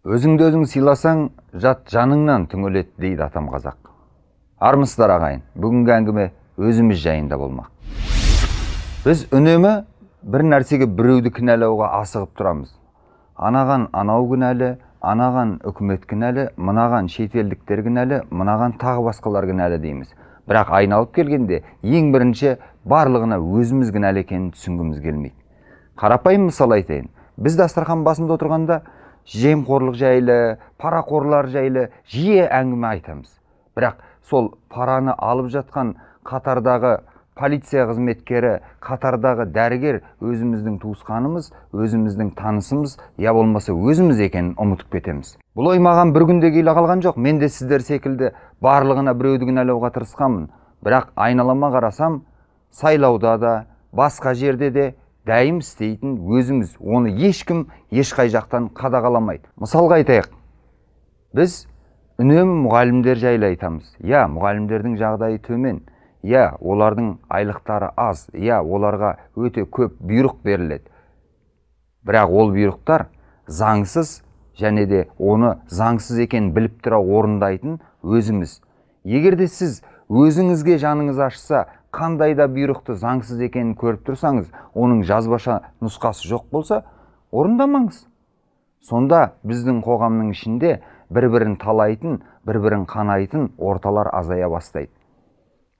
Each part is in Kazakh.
Өзіңді өзің сыйласаң, жат жаныңнан түңілет дейді атам қазақ. Армысыздар ағайын, бүгінгі әңгіме өзіміз жайында болмақ. Біз үнемі бір нәрсеге біреуді кінәлауға асығып тұрамыз. Анаған анау кінәлі, анаған үкімет кінәлі, мынаған шетелдіктер кінәлі, мынаған тағы басқалар кінәлі дейміз. Бірақ айналып келгенде ең бірінші барлығына өзіміз кінәлі екенін түсінгіміз келмейді. Қарапайым мысал айтайын. Біз дастархан басында отырғанда жемқорлық жайлы, парақорлар жайлы жиі әңгіме айтамыз. Бірақ сол параны алып жатқан қатардағы полиция қызметкері, қатардағы дәрігер өзіміздің туысқанымыз, өзіміздің танысымыз, я болмаса өзіміз екенін ұмытып кетеміз. Бұл ой маған бір күнде келе қалған жоқ. Мен де сіздер секілді барлығына біреуді кінәлауға тырысқанмын. Бірақ айналама қарасам, сайлауда да, басқа жерде де дәйім істейтін өзіміз, оны ешкім ешқай жақтан қадағаламайды. Мысалға айтайық, біз үнемі мұғалімдер жайлы айтамыз. Я, мұғалімдердің жағдайы төмен. Я, олардың айлықтары аз. Я, оларға өте көп бұйрық беріледі. Бірақ ол бұйрықтар заңсыз және де оны заңсыз екенін біліп тұра орындайтын өзіміз. Егер де сіз өзіңізге жаныңыз ашса, қандай да бұйрықты заңсыз екенін көріп тұрсаңыз, оның жазбаша нұсқасы жоқ болса, орындамаңыз. Сонда біздің қоғамның ішінде бір-бірін талайтын, бір-бірін қанайтын орталар азая бастайды.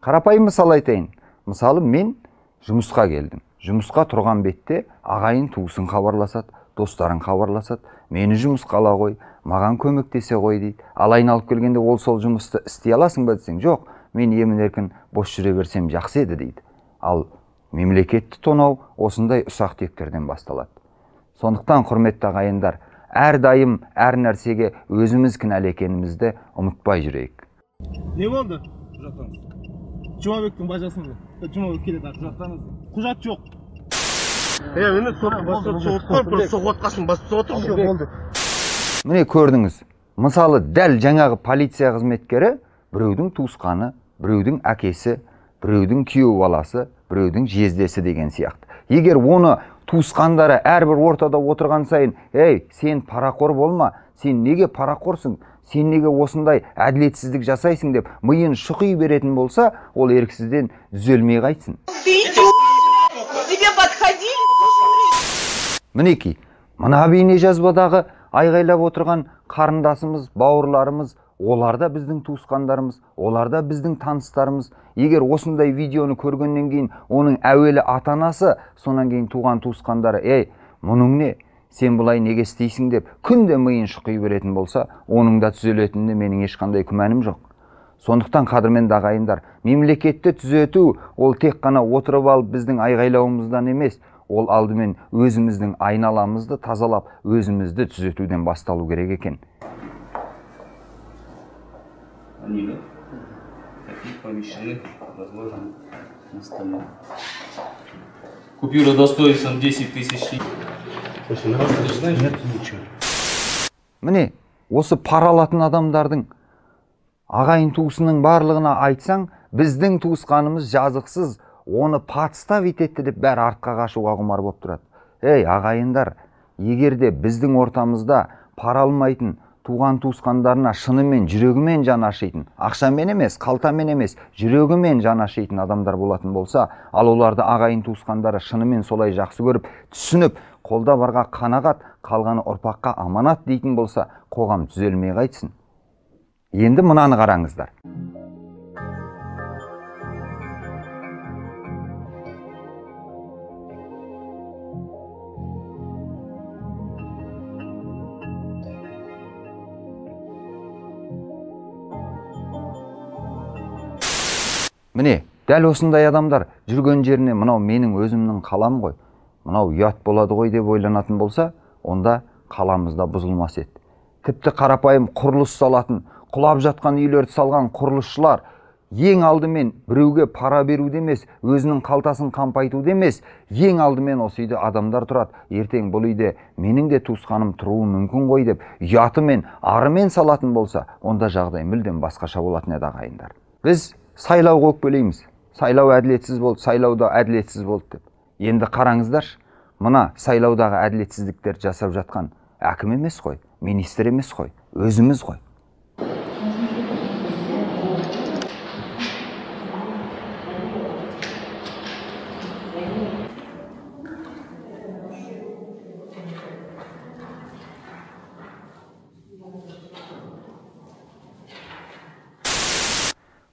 Қарапайым мысал айтайын. Мысалы, мен жұмысқа келдім. Жұмысқа тұрған бетте ағайын туысын хабарласады, достарын хабарласады. Мені жұмысқа ала қой, маған көмектесе қой дейді. Ал айналып келгенде ол сол жұмысты істей аласың ба десең, жоқ, мен емін-еркін бос жүре берсем жақсы еді дейді. Ал мемлекетті тонау осындай ұсақ түйектерден басталады. Сондықтан құрметті ағайындар, әрдайым әр нәрсеге өзіміз кінәлі екенімізді ұмытпай жүрейік. Не болды? Құжаттаңыз. Жұмабектің бажасын Жұмабек келеді, құжаттаңыз. Құжат жоқ. Мені соғытқасын басып соғытыр. Міне көрдіңіз. Мысалы, дәл жаңағы полиция қызметкері біреудің туысқаны, біреудің әкесі, біреудің күйеу баласы, біреудің жездесі деген сияқты. Егер оны туысқандары әрбір ортада отырған сайын, «Ей, сен парақор болма, сен неге парақорсың, сен неге осындай әділетсіздік жасайсың» деп миын шұқи беретін болса, ол еріксізден түзелмей қайтсын. Мінеки, мына бейне жазбадағы айғайлап отырған қарындасымыз, бауырларымыз, олар да біздің туысқандарымыз, олар да біздің таныстарымыз. Егер осындай видеоны көргеннен кейін оның әуелі ата-анасы, сонан кейін туған туысқандары, «Ей, мұның не? Сен бұлай неге істейсің» деп күнде миын шұқи беретін болса, оның да түзелетініне менің ешқандай күмәнім жоқ. Сондықтан қадірменді ағайындар, мемлекетті түзету ол тек қана отырып алып біздің айғайлауымыздан емес, ол алдымен өзіміздің айналамызды тазалап, өзімізді түзетуден басталу керек екен. Они такие помещены, разложены на столе. Купюра достоинством 10 тысяч. Нет ничего. Міне, осы пара алатын адамдардың ағайын туысының барлығына айтсаң, біздің туысқанымыз жазықсыз, оны патыстап ететті деп бәрі артқа қашуға құмар болып тұрады. Ей, ағайындар, егер де біздің ортамызда пара алмайтын, туған туысқандарына шынымен жүрегімен жан ашитын, ақшамен емес, қалтамен емес, жүрегімен жан ашитын адамдар болатын болса, ал оларды ағайын туысқандары шынымен солай жақсы көріп, түсініп, қолда барға қанағат, қалғаны ұрпаққа аманат дейтін болса, қоғам түзелмей қайтсын. Енді мынаны қараңыздар. Міне, дәл осындай адамдар жүрген жеріне мынау менің өзімнің қалам ғой, мынау ұят болады ғой деп ойланатын болса, онда қаламызда бұзылмас еді. Тіпті қарапайым құрылыс салатын, құлап жатқан үйлерді салған құрылысшылар ең алдымен біреуге пара беруде емес, өзінің қалтасын қампайтуде емес, ең алдымен осы үйде адамдар тұрады. Ертең бұл үйде менің де туысқаным тұруы мүмкін ғой деп ұятымен, арымен салатын болса, онда жағдай мүлдем басқаша болатын еді ағайындар. Біз сайлауға өкпелейміз. Сайлау әділетсіз болды, сайлауда әділетсіз болды деп. Енді қараңыздаршы, мына сайлаудағы әділетсіздіктер жасап жатқан әкім емес қой, министр емес қой, өзіміз қой.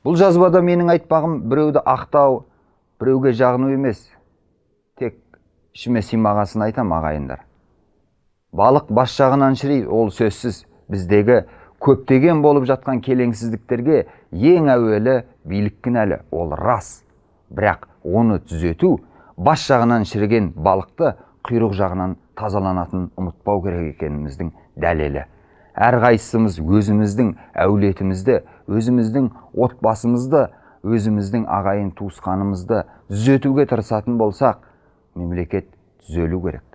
Бұл жазбада менің айтпағым біреуді ақтау, біреуге жағыну емес. Тек ішіме сыймағасын айтам, ағайындар. Балық бас жағынан шірейді, ол сөзсіз. Біздегі көптеген болып жатқан келеңсіздіктерге ең әуелі билік кінәлі, ол рас. Бірақ оны түзету, бас жағынан шіріген балықты құйрық жағынан тазаланатын ұмытпау керек екеніміздің дәлелі. Әрқайсымыз өзіміздің әулетімізді, өзіміздің отбасымызды, өзіміздің ағайын туысқанымызды түзетуге тырысатын болсақ, мемлекет түзелу керек.